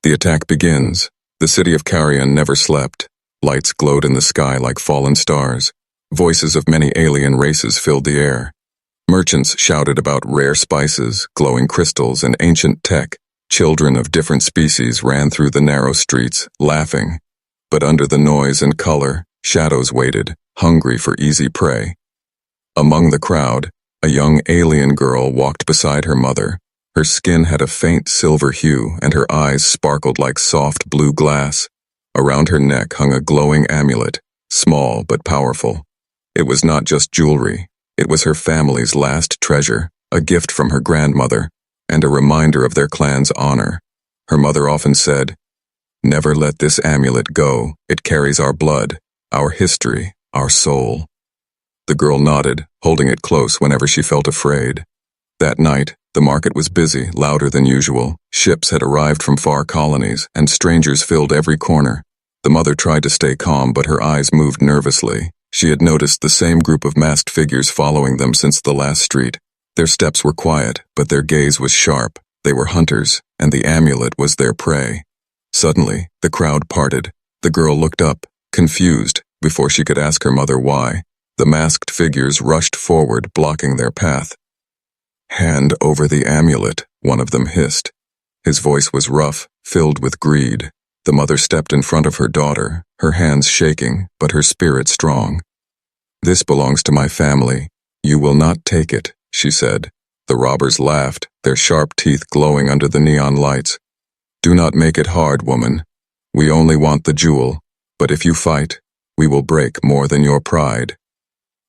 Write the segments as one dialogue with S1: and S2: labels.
S1: The attack begins. The city of Carrion never slept. Lights glowed in the sky like fallen stars. Voices of many alien races filled the air. Merchants shouted about rare spices, glowing crystals, and ancient tech. Children of different species ran through the narrow streets, laughing. But under the noise and color, shadows waited, hungry for easy prey. Among the crowd, a young alien girl walked beside her mother. Her skin had a faint silver hue, and her eyes sparkled like soft blue glass. Around her neck hung a glowing amulet, small but powerful. It was not just jewelry. It was her family's last treasure, a gift from her grandmother, and a reminder of their clan's honor. Her mother often said, "Never let this amulet go. It carries our blood, our history, our soul." The girl nodded, holding it close whenever she felt afraid. That night, the market was busy, louder than usual. Ships had arrived from far colonies, and strangers filled every corner. The mother tried to stay calm, but her eyes moved nervously. She had noticed the same group of masked figures following them since the last street. Their steps were quiet, but their gaze was sharp. They were hunters, and the amulet was their prey. Suddenly, the crowd parted. The girl looked up, confused, before she could ask her mother why. The masked figures rushed forward, blocking their path. "Hand over the amulet," one of them hissed. His voice was rough, filled with greed. The mother stepped in front of her daughter, her hands shaking, but her spirit strong. "This belongs to my family. You will not take it," she said. The robbers laughed, their sharp teeth glowing under the neon lights. "Do not make it hard, woman. We only want the jewel, but if you fight, we will break more than your pride."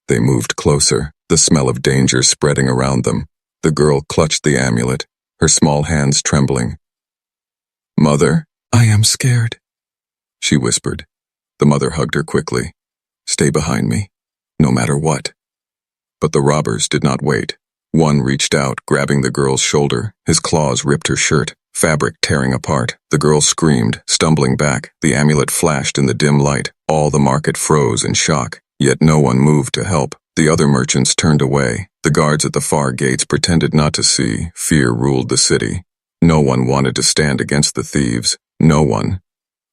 S1: They moved closer, the smell of danger spreading around them. The girl clutched the amulet, her small hands trembling. "Mother, I am scared," she whispered. The mother hugged her quickly. "Stay behind me, no matter what." But the robbers did not wait. One reached out, grabbing the girl's shoulder. His claws ripped her shirt, fabric tearing apart. The girl screamed, stumbling back. The amulet flashed in the dim light. All the market froze in shock, yet no one moved to help. The other merchants turned away. The guards at the far gates pretended not to see. Fear ruled the city. No one wanted to stand against the thieves. No one.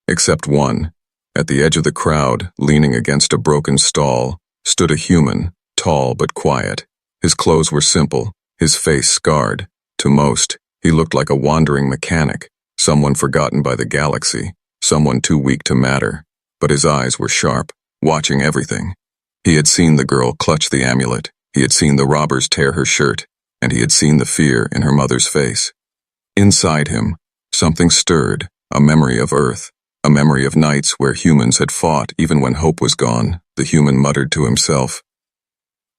S1: Except one. At the edge of the crowd, leaning against a broken stall, stood a human, tall but quiet. His clothes were simple, his face scarred. To most, he looked like a wandering mechanic, someone forgotten by the galaxy, someone too weak to matter. But his eyes were sharp, watching everything. He had seen the girl clutch the amulet, he had seen the robbers tear her shirt, and he had seen the fear in her mother's face. Inside him, something stirred, a memory of Earth, a memory of nights where humans had fought even when hope was gone. The human muttered to himself,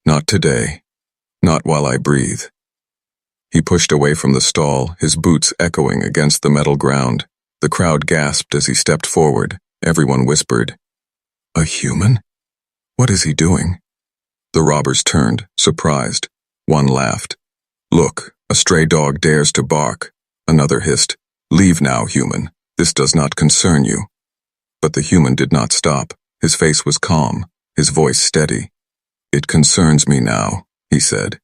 S1: "Not today. Not while I breathe." He pushed away from the stall, his boots echoing against the metal ground. The crowd gasped as he stepped forward. Everyone whispered, "A human? What is he doing?" The robbers turned, surprised. One laughed. "Look, a stray dog dares to bark." Another hissed, "Leave now, human. This does not concern you." But the human did not stop. His face was calm, his voice steady. "It concerns me now," he said.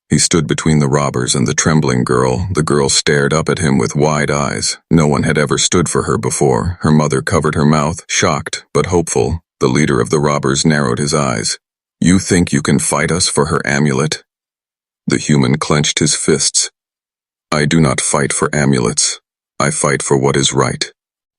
S1: He stood between the robbers and the trembling girl. The girl stared up at him with wide eyes. No one had ever stood for her before. Her mother covered her mouth, shocked but hopeful. The leader of the robbers narrowed his eyes. "You think you can fight us for her amulet?" The human clenched his fists. "I do not fight for amulets. I fight for what is right."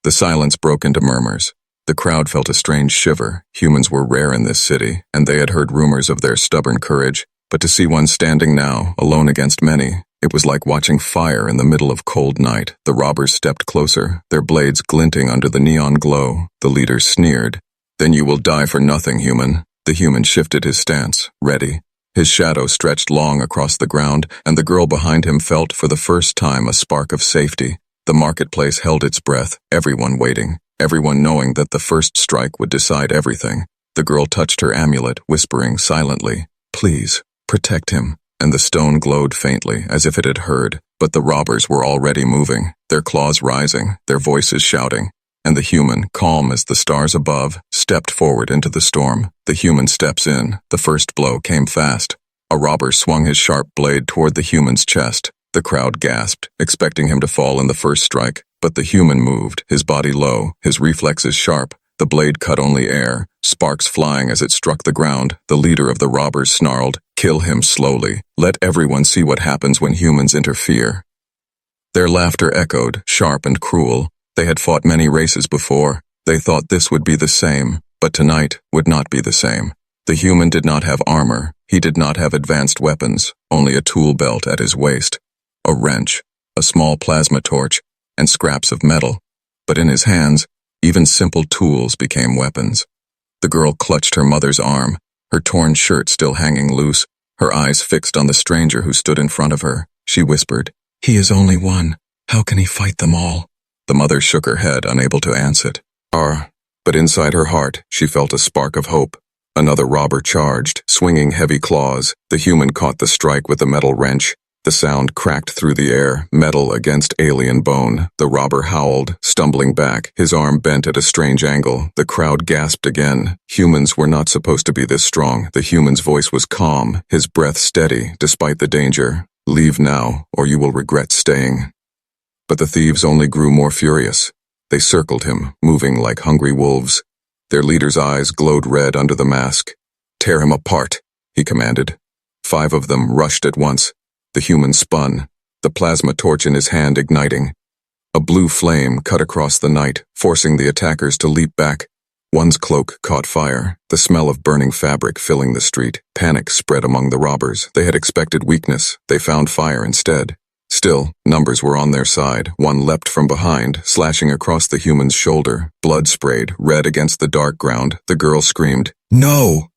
S1: The silence broke into murmurs. The crowd felt a strange shiver. Humans were rare in this city, and they had heard rumors of their stubborn courage. But to see one standing now, alone against many, it was like watching fire in the middle of cold night. The robbers stepped closer, their blades glinting under the neon glow. The leader sneered. "Then you will die for nothing, human." The human shifted his stance, ready. His shadow stretched long across the ground, and the girl behind him felt for the first time a spark of safety. The marketplace held its breath, everyone waiting, everyone knowing that the first strike would decide everything. The girl touched her amulet, whispering silently, "Please, protect him." And the stone glowed faintly, as if it had heard. But the robbers were already moving, their claws rising, their voices shouting. And the human, calm as the stars above, stepped forward into the storm. The human steps in. The first blow came fast. A robber swung his sharp blade toward the human's chest. The crowd gasped, expecting him to fall in the first strike, but the human moved, his body low, his reflexes sharp. The blade cut only air, sparks flying as it struck the ground. The leader of the robbers snarled, "Kill him slowly. Let everyone see what happens when humans interfere." Their laughter echoed, sharp and cruel. They had fought many races before. They thought this would be the same, but tonight would not be the same. The human did not have armor. He did not have advanced weapons, only a tool belt at his waist, a wrench, a small plasma torch, and scraps of metal. But in his hands, even simple tools became weapons. The girl clutched her mother's arm, her torn shirt still hanging loose, her eyes fixed on the stranger who stood in front of her. She whispered, "He is only one. How can he fight them all?" The mother shook her head, unable to answer it. But inside her heart, she felt a spark of hope. Another robber charged, swinging heavy claws. The human caught the strike with a metal wrench. The sound cracked through the air, metal against alien bone. The robber howled, stumbling back, his arm bent at a strange angle. The crowd gasped again. Humans were not supposed to be this strong. The human's voice was calm, his breath steady, despite the danger. "Leave now, or you will regret staying." But the thieves only grew more furious. They circled him, moving like hungry wolves. Their leader's eyes glowed red under the mask. "Tear him apart," he commanded. 5 of them rushed at once. The human spun, the plasma torch in his hand igniting. A blue flame cut across the night, forcing the attackers to leap back. One's cloak caught fire, the smell of burning fabric filling the street. Panic spread among the robbers. They had expected weakness. They found fire instead. Still, numbers were on their side. One leapt from behind, slashing across the human's shoulder. Blood sprayed, red against the dark ground. The girl screamed, "No!"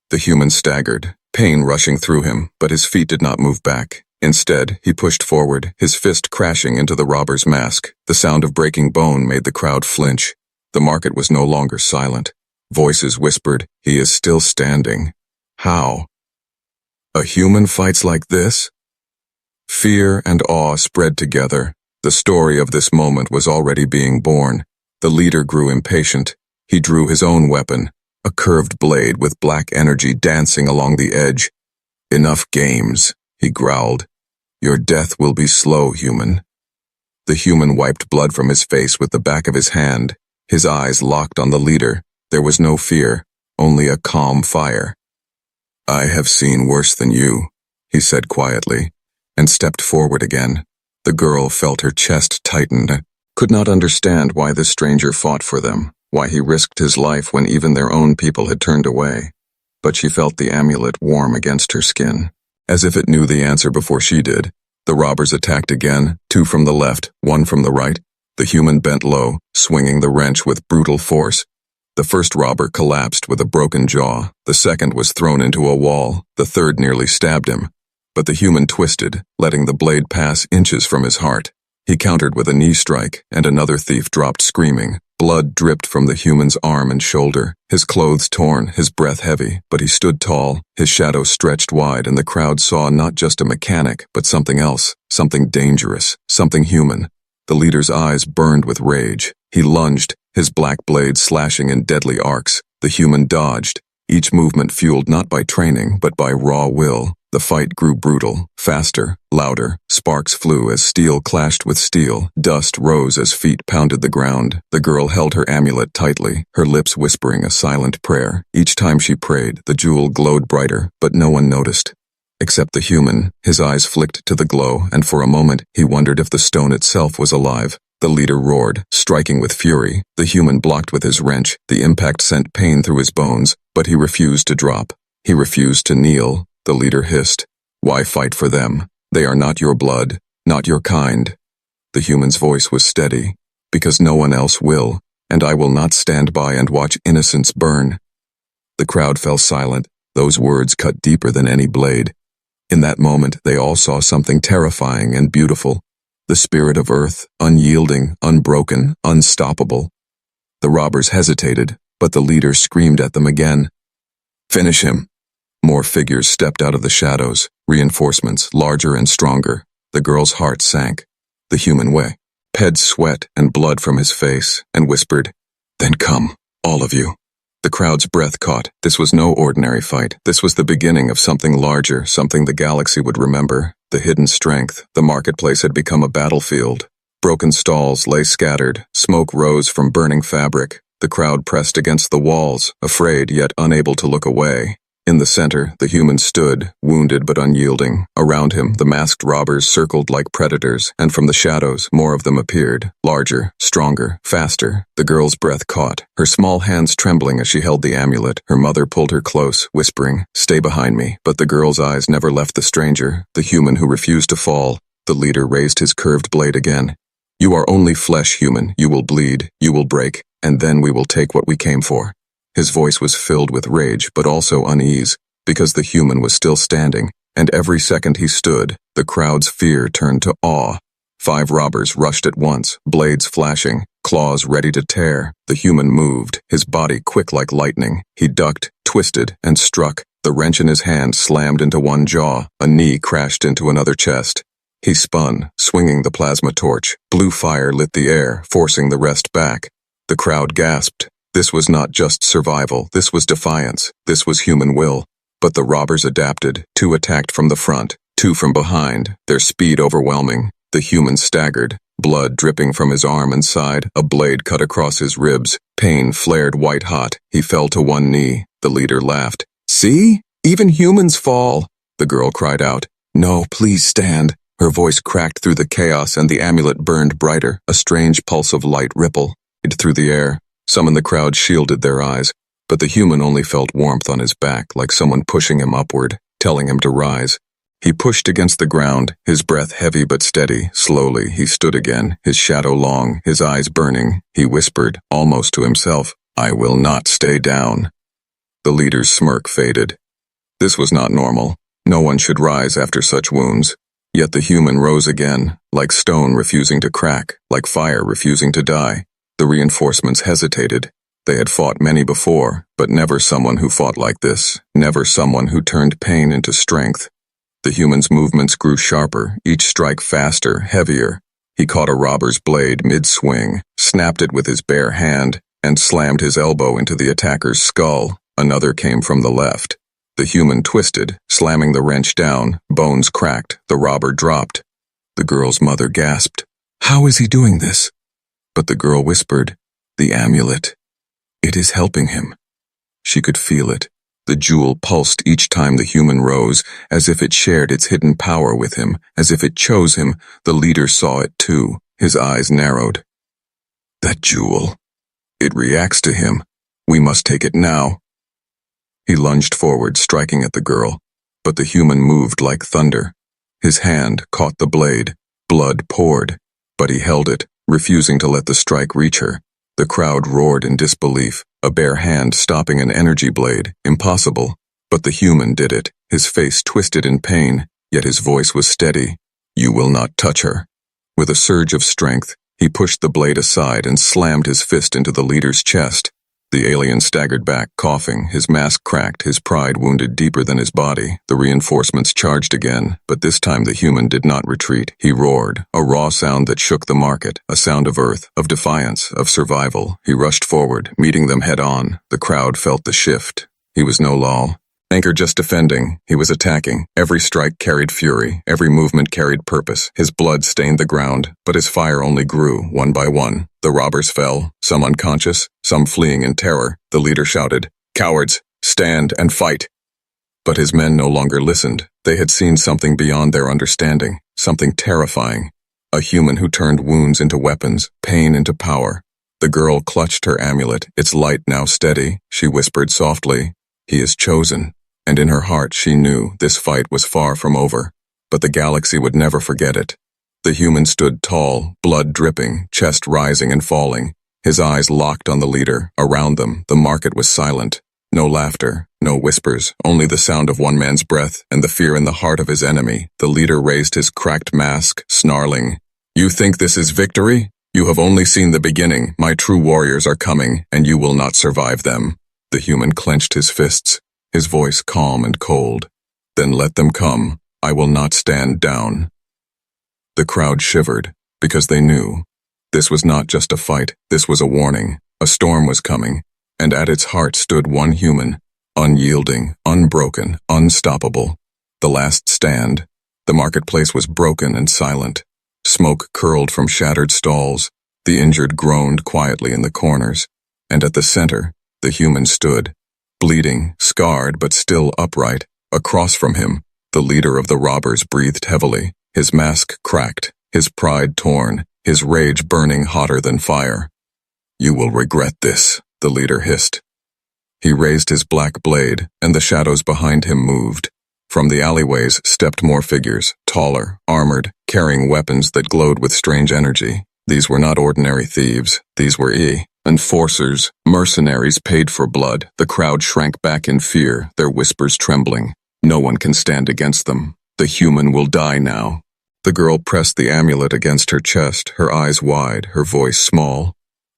S1: The human staggered, pain rushing through him, but his feet did not move back. Instead, he pushed forward, his fist crashing into the robber's mask. The sound of breaking bone made the crowd flinch. The market was no longer silent. Voices whispered, "He is still standing." How? A human fights like this? Fear and awe spread together. The story of this moment was already being born. The leader grew impatient. He drew his own weapon, a curved blade with black energy dancing along the edge. "Enough games," he growled. "Your death will be slow, human." The human wiped blood from his face with the back of his hand. His eyes locked on the leader. There was no fear, only a calm fire. "I have seen worse than you," he said quietly, and stepped forward again. The girl felt her chest tighten, could not understand why this stranger fought for them, why he risked his life when even their own people had turned away. But she felt the amulet warm against her skin, as if it knew the answer before she did. The robbers attacked again, 2 from the left, 1 from the right. The human bent low, swinging the wrench with brutal force. The first robber collapsed with a broken jaw. The second was thrown into a wall. The third nearly stabbed him. But the human twisted, letting the blade pass inches from his heart. He countered with a knee strike, and another thief dropped screaming. Blood dripped from the human's arm and shoulder, his clothes torn, his breath heavy, but he stood tall, his shadow stretched wide, and the crowd saw not just a mechanic, but something else, something dangerous, something human. The leader's eyes burned with rage. He lunged, his black blade slashing in deadly arcs. The human dodged, each movement fueled not by training, but by raw will. The fight grew brutal, faster, louder. Sparks flew as steel clashed with steel. Dust rose as feet pounded the ground. The girl held her amulet tightly, her lips whispering a silent prayer. Each time she prayed, the jewel glowed brighter, but no one noticed. Except the human. His eyes flicked to the glow, and for a moment, he wondered if the stone itself was alive. The leader roared, striking with fury. The human blocked with his wrench. The impact sent pain through his bones, but he refused to drop. He refused to kneel. The leader hissed, "Why fight for them? They are not your blood, not your kind." The human's voice was steady, "Because no one else will, and I will not stand by and watch innocence burn." The crowd fell silent. Those words cut deeper than any blade. In that moment, they all saw something terrifying and beautiful. The spirit of Earth, unyielding, unbroken, unstoppable. The robbers hesitated, but the leader screamed at them again. "Finish him." More figures stepped out of the shadows, reinforcements larger and stronger. The girl's heart sank. The human way ped sweat and blood from his face, and whispered, "Then come, all of you." The crowd's breath caught. This was no ordinary fight. This was the beginning of something larger, something the galaxy would remember. The hidden strength. The marketplace had become a battlefield. Broken stalls lay scattered. Smoke rose from burning fabric. The crowd pressed against the walls, afraid yet unable to look away. In the center, the human stood, wounded but unyielding. Around him, the masked robbers circled like predators, and from the shadows, more of them appeared, larger, stronger, faster. The girl's breath caught, her small hands trembling as she held the amulet. Her mother pulled her close, whispering, "Stay behind me." But the girl's eyes never left the stranger, the human who refused to fall. The leader raised his curved blade again. "You are only flesh, human. You will bleed, you will break, and then we will take what we came for." His voice was filled with rage, but also unease, because the human was still standing, and every second he stood, the crowd's fear turned to awe. 5 robbers rushed at once, blades flashing, claws ready to tear. The human moved, his body quick like lightning. He ducked, twisted, and struck. The wrench in his hand slammed into one jaw, a knee crashed into another chest. He spun, swinging the plasma torch. Blue fire lit the air, forcing the rest back. The crowd gasped. This was not just survival, this was defiance, this was human will. But the robbers adapted. 2 attacked from the front, 2 from behind, their speed overwhelming. The human staggered, blood dripping from his arm and side, a blade cut across his ribs. Pain flared white-hot. He fell to one knee. The leader laughed. "See? Even humans fall!" The girl cried out. "No, please stand." Her voice cracked through the chaos and the amulet burned brighter, a strange pulse of light rippled through the air. Some in the crowd shielded their eyes, but the human only felt warmth on his back, like someone pushing him upward, telling him to rise. He pushed against the ground, his breath heavy but steady. Slowly, he stood again, his shadow long, his eyes burning. He whispered, almost to himself, "I will not stay down." The leader's smirk faded. This was not normal. No one should rise after such wounds. Yet the human rose again, like stone refusing to crack, like fire refusing to die. The reinforcements hesitated. They had fought many before, but never someone who fought like this, never someone who turned pain into strength. The human's movements grew sharper, each strike faster, heavier. He caught a robber's blade mid-swing, snapped it with his bare hand, and slammed his elbow into the attacker's skull. Another came from the left. The human twisted, slamming the wrench down, bones cracked, the robber dropped. The girl's mother gasped. "How is he doing this?" But the girl whispered, "The amulet. It is helping him." She could feel it. The jewel pulsed each time the human rose, as if it shared its hidden power with him, as if it chose him. The leader saw it too. His eyes narrowed. "That jewel. It reacts to him. We must take it now." He lunged forward, striking at the girl, but the human moved like thunder. His hand caught the blade. Blood poured, but he held it, refusing to let the strike reach her. The crowd roared in disbelief, a bare hand stopping an energy blade, impossible. But the human did it, his face twisted in pain, yet his voice was steady. "You will not touch her." With a surge of strength, he pushed the blade aside and slammed his fist into the leader's chest. The alien staggered back, coughing, his mask cracked, his pride wounded deeper than his body. The reinforcements charged again, but this time the human did not retreat. He roared, a raw sound that shook the market, a sound of earth, of defiance, of survival. He rushed forward, meeting them head-on. The crowd felt the shift. He was no Lal. Anchor just defending, he was attacking. Every strike carried fury, every movement carried purpose. His blood stained the ground, but his fire only grew, one by one. The robbers fell, some unconscious, some fleeing in terror. The leader shouted, "Cowards, stand and fight." But his men no longer listened. They had seen something beyond their understanding, something terrifying. A human who turned wounds into weapons, pain into power. The girl clutched her amulet, its light now steady. She whispered softly, "He is chosen." And in her heart she knew this fight was far from over. But the galaxy would never forget it. The human stood tall, blood dripping, chest rising and falling. His eyes locked on the leader. Around them, the market was silent. No laughter, no whispers, only the sound of one man's breath and the fear in the heart of his enemy. The leader raised his cracked mask, snarling, "You think this is victory? You have only seen the beginning. My true warriors are coming, and you will not survive them." The human clenched his fists, his voice calm and cold. "Then let them come. I will not stand down." The crowd shivered, because they knew. This was not just a fight, this was a warning. A storm was coming, and at its heart stood one human, unyielding, unbroken, unstoppable. The last stand. The marketplace was broken and silent. Smoke curled from shattered stalls. The injured groaned quietly in the corners. And at the center, the human stood, bleeding, scarred but still upright. Across from him, the leader of the robbers breathed heavily, his mask cracked, his pride torn, his rage burning hotter than fire. "You will regret this," the leader hissed. He raised his black blade, and the shadows behind him moved. From the alleyways stepped more figures, taller, armored, carrying weapons that glowed with strange energy. These were not ordinary thieves. These were enforcers, mercenaries paid for blood. The crowd shrank back in fear, their whispers trembling. No one can stand against them. The human will die now. The girl pressed the amulet against her chest, her eyes wide, her voice small.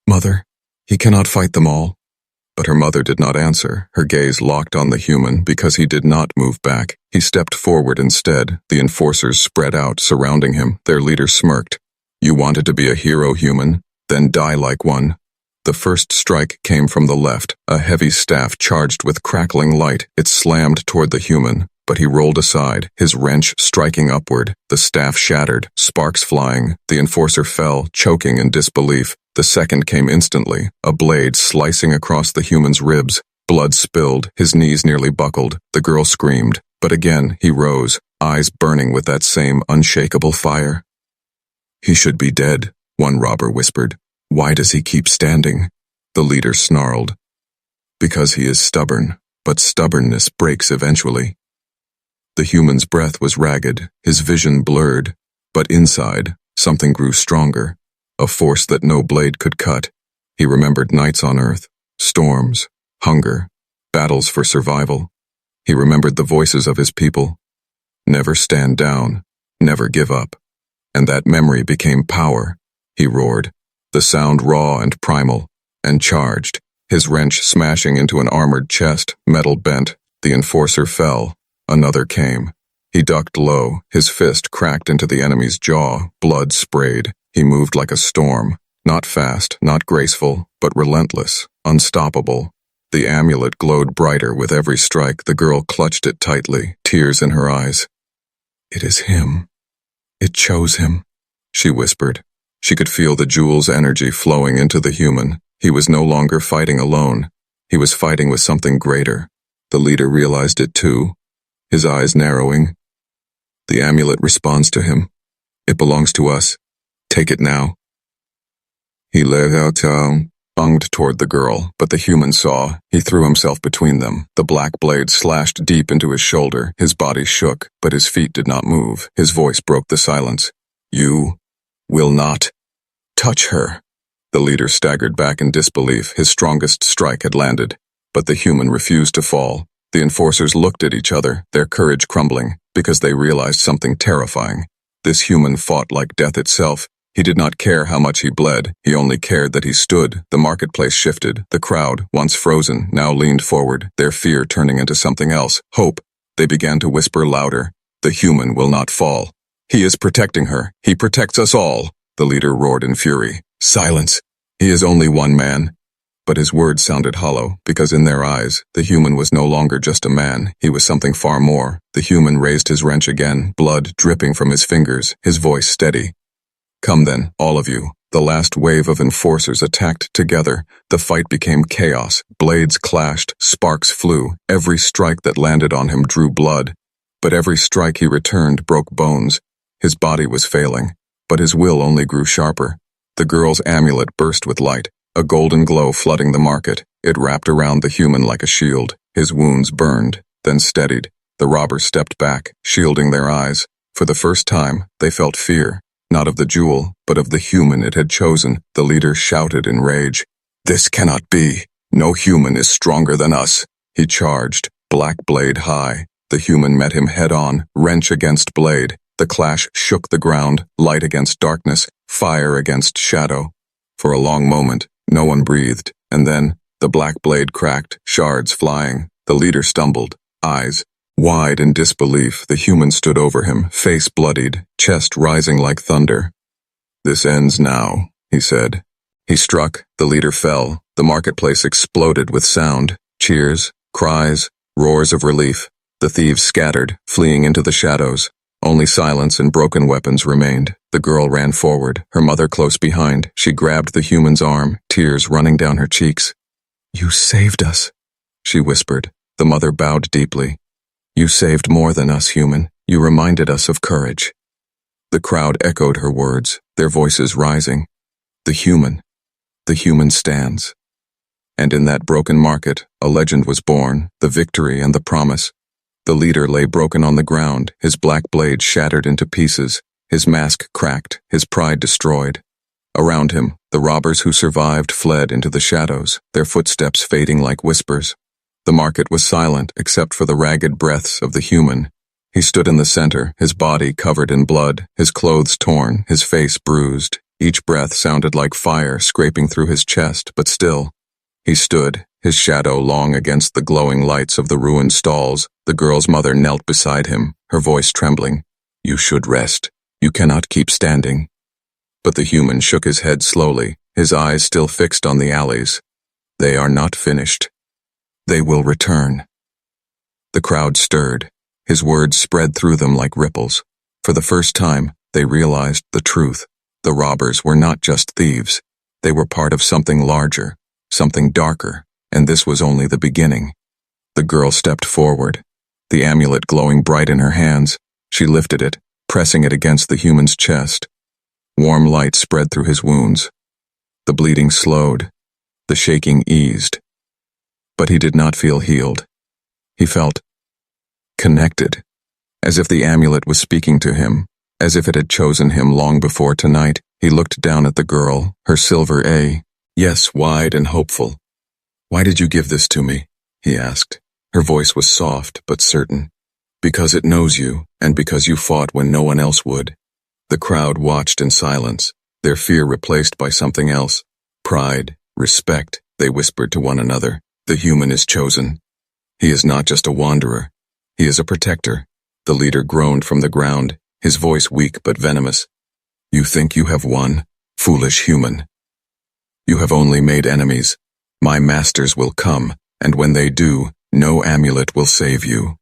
S1: "Mother, he cannot fight them all." But her mother did not answer, her gaze locked on the human because he did not move back. He stepped forward instead, the enforcers spread out, surrounding him. Their leader smirked. "You wanted to be a hero, human? Then die like one." The first strike came from the left, a heavy staff charged with crackling light. It slammed toward the human, but he rolled aside, his wrench striking upward. The staff shattered, sparks flying. The enforcer fell, choking in disbelief. The second came instantly, a blade slicing across the human's ribs. Blood spilled, his knees nearly buckled. The girl screamed, but again he rose, eyes burning with that same unshakable fire. "He should be dead," one robber whispered. "Why does he keep standing?" The leader snarled. "Because he is stubborn, but stubbornness breaks eventually." The human's breath was ragged, his vision blurred, but inside, something grew stronger, a force that no blade could cut. He remembered nights on Earth, storms, hunger, battles for survival. He remembered the voices of his people. Never stand down, never give up. And that memory became power. He roared, the sound raw and primal, and charged, his wrench smashing into an armored chest, metal bent. The enforcer fell. Another came. He ducked low, his fist cracked into the enemy's jaw, blood sprayed. He moved like a storm, not fast, not graceful, but relentless, unstoppable. The amulet glowed brighter with every strike. The girl clutched it tightly, tears in her eyes. "It is him. It chose him," she whispered. She could feel the jewel's energy flowing into the human. He was no longer fighting alone. He was fighting with something greater. The leader realized it too, his eyes narrowing. "The amulet responds to him. It belongs to us. Take it now." He let out bunged toward the girl, but the human saw. He threw himself between them. The black blade slashed deep into his shoulder. His body shook, but his feet did not move. His voice broke the silence. "You will not touch her." The leader staggered back in disbelief. His strongest strike had landed, but the human refused to fall. The enforcers looked at each other, their courage crumbling, because they realized something terrifying. This human fought like death itself. He did not care how much he bled, he only cared that he stood. The marketplace shifted. The crowd, once frozen, now leaned forward, their fear turning into something else, hope. They began to whisper louder. "The human will not fall. He is protecting her. He protects us all." The leader roared in fury. "Silence. He is only one man." But his words sounded hollow, because in their eyes, the human was no longer just a man. He was something far more. The human raised his wrench again, blood dripping from his fingers, his voice steady. "Come then, all of you." The last wave of enforcers attacked together. The fight became chaos. Blades clashed, sparks flew. Every strike that landed on him drew blood. But every strike he returned broke bones. His body was failing, but his will only grew sharper. The girl's amulet burst with light, a golden glow flooding the market. It wrapped around the human like a shield. His wounds burned, then steadied. The robbers stepped back, shielding their eyes. For the first time, they felt fear. Not of the jewel, but of the human it had chosen. The leader shouted in rage. "This cannot be. No human is stronger than us." He charged, black blade high. The human met him head-on, wrench against blade. The clash shook the ground, light against darkness, fire against shadow. For a long moment, no one breathed, and then, the black blade cracked, shards flying. The leader stumbled, eyes wide in disbelief. The human stood over him, face bloodied, chest rising like thunder. "This ends now," he said. He struck, the leader fell, The marketplace exploded with sound, cheers, cries, roars of relief. The thieves scattered, fleeing into the shadows. Only silence and broken weapons remained. The girl ran forward, her mother close behind. She grabbed the human's arm, tears running down her cheeks. "You saved us," she whispered. The mother bowed deeply. "You saved more than us, human. You reminded us of courage." The crowd echoed her words, their voices rising. The human stands. And in that broken market, a legend was born, the victory and the promise. The leader lay broken on the ground, his black blade shattered into pieces, his mask cracked, his pride destroyed. Around him, the robbers who survived fled into the shadows, their footsteps fading like whispers. The market was silent except for the ragged breaths of the human. He stood in the center, his body covered in blood, his clothes torn, his face bruised. Each breath sounded like fire scraping through his chest, but still. He stood, his shadow long against the glowing lights of the ruined stalls. The girl's mother knelt beside him, her voice trembling. "You should rest. You cannot keep standing." But the human shook his head slowly, his eyes still fixed on the alleys. "They are not finished. They will return." The crowd stirred. His words spread through them like ripples. For the first time, they realized the truth. The robbers were not just thieves. They were part of something larger, something darker, and this was only the beginning. The girl stepped forward, the amulet glowing bright in her hands. She lifted it, pressing it against the human's chest. Warm light spread through his wounds. The bleeding slowed, the shaking eased. But he did not feel healed. He felt connected, as if the amulet was speaking to him, as if it had chosen him long before tonight. He looked down at the girl, her silver A, yes, wide and hopeful. "Why did you give this to me?" he asked. Her voice was soft but certain. "Because it knows you, and because you fought when no one else would." The crowd watched in silence, their fear replaced by something else. Pride, respect, they whispered to one another. The human is chosen. He is not just a wanderer. He is a protector. The leader groaned from the ground, his voice weak but venomous. "You think you have won, foolish human. You have only made enemies. My masters will come, and when they do, no amulet will save you."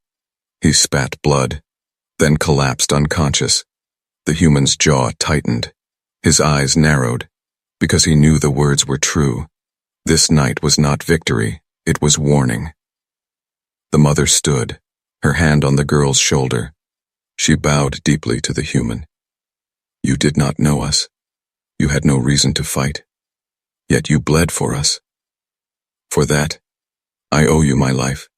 S1: He spat blood, then collapsed unconscious. The human's jaw tightened. His eyes narrowed, because he knew the words were true. This night was not victory, it was warning. The mother stood, her hand on the girl's shoulder. She bowed deeply to the human. "You did not know us. You had no reason to fight. Yet you bled for us. For that, I owe you my life.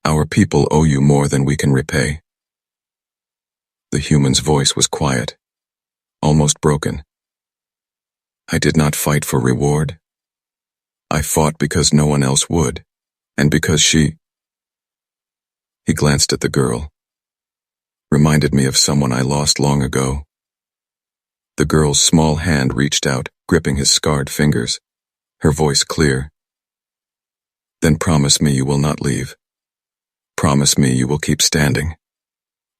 S1: Our people owe you more than we can repay." The human's voice was quiet, almost broken. "I did not fight for reward. I fought because no one else would, and because she—" He glanced at the girl. "Reminded me of someone I lost long ago." The girl's small hand reached out, gripping his scarred fingers, her voice clear. "Then promise me you will not leave. Promise me you will keep standing."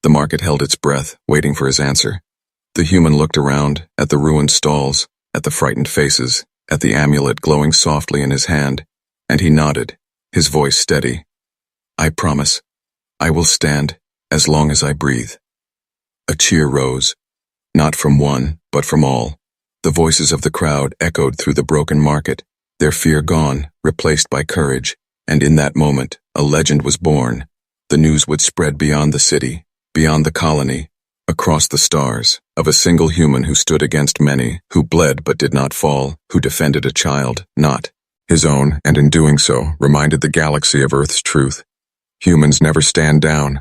S1: The market held its breath, waiting for his answer. The human looked around, at the ruined stalls, at the frightened faces, at the amulet glowing softly in his hand, and he nodded, his voice steady. "I promise. I will stand, as long as I breathe." A cheer rose, not from one, but from all. The voices of the crowd echoed through the broken market, their fear gone, replaced by courage, and in that moment, a legend was born. The news would spread beyond the city, beyond the colony, across the stars, of a single human who stood against many, who bled but did not fall, who defended a child, not his own, and in doing so, reminded the galaxy of Earth's truth. Humans never stand down,